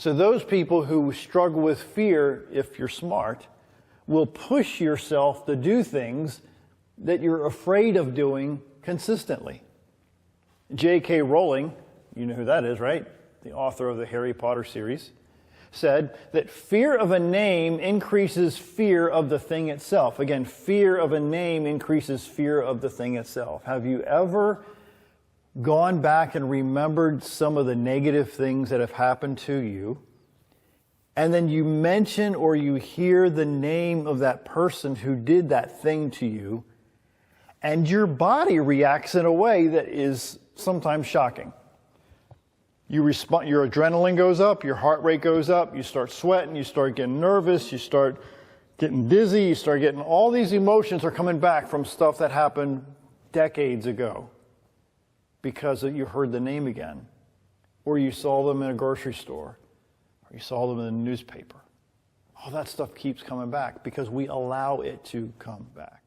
So those people who struggle with fear, if you're smart, will push yourself to do things that you're afraid of doing consistently. J.K. Rowling, you know who that is, right? The author of the Harry Potter series, said that fear of a name increases fear of the thing itself. Again, fear of a name increases fear of the thing itself. Have you ever gone back and remembered some of the negative things that have happened to you, and then you mention or you hear the name of that person who did that thing to you, and your body reacts in a way that is sometimes shocking? You respond, your adrenaline goes up, your heart rate goes up, you start sweating, you start getting nervous, you start getting dizzy, you start getting all these emotions are coming back from stuff that happened decades ago because you heard the name again, or you saw them in a grocery store, or you saw them in the newspaper. All that stuff keeps coming back because we allow it to come back.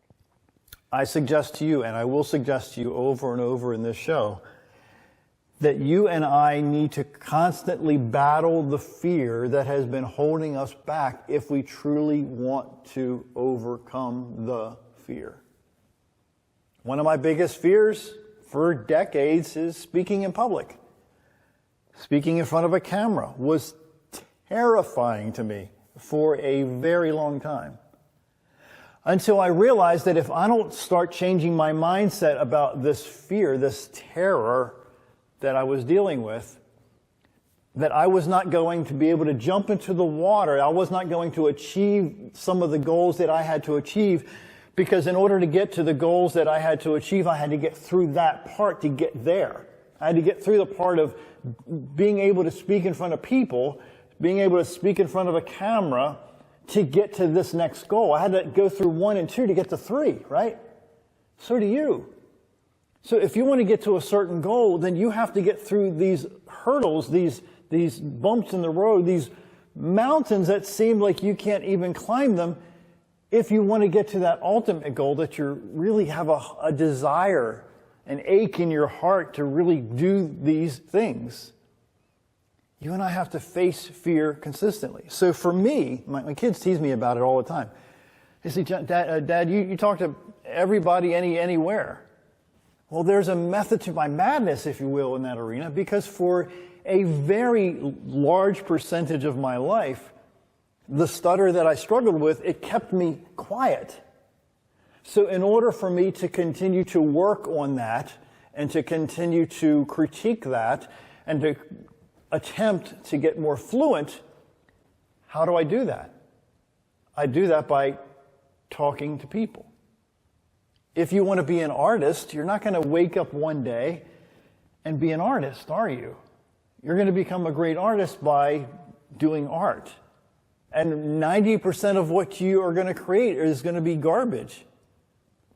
I suggest to you, and I will suggest to you over and over in this show, that you and I need to constantly battle the fear that has been holding us back if we truly want to overcome the fear. One of my biggest fears for decades is speaking in public. Speaking in front of a camera was terrifying to me for a very long time. Until I realized that if I don't start changing my mindset about this fear, this terror that I was dealing with, that I was not going to be able to jump into the water. I was not going to achieve some of the goals that I had to achieve, because in order to get to the goals that I had to achieve, I had to get through that part to get there. I had to get through the part of being able to speak in front of people, being able to speak in front of a camera to get to this next goal. I had to go through 1 and 2 to get to 3, right? So do you. So if you want to get to a certain goal, then you have to get through these hurdles, these bumps in the road, these mountains that seem like you can't even climb them, if you want to get to that ultimate goal that you really have a desire, an ache in your heart to really do these things. You and I have to face fear consistently. So for me, my kids tease me about it all the time. They say, Dad, you talk to everybody anywhere. Well, there's a method to my madness, if you will, in that arena, because for a very large percentage of my life, the stutter that I struggled with, it kept me quiet. So in order for me to continue to work on that and to continue to critique that and to attempt to get more fluent, how do I do that? I do that by talking to people. If you want to be an artist, you're not going to wake up one day and be an artist, are you? You're going to become a great artist by doing art. And 90% of what you are going to create is going to be garbage.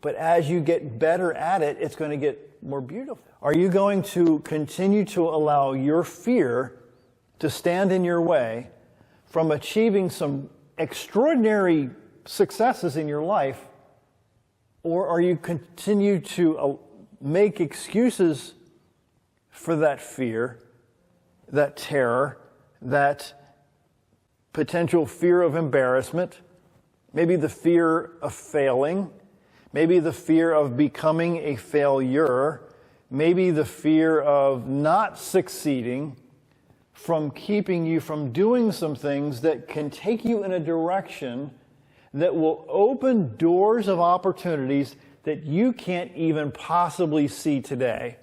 But as you get better at it, it's going to get more beautiful. Are you going to continue to allow your fear to stand in your way from achieving some extraordinary successes in your life? Or are you continue to make excuses for that fear, that terror, that potential fear of embarrassment, maybe the fear of failing, maybe the fear of becoming a failure, maybe the fear of not succeeding, from keeping you from doing some things that can take you in a direction that will open doors of opportunities that you can't even possibly see today.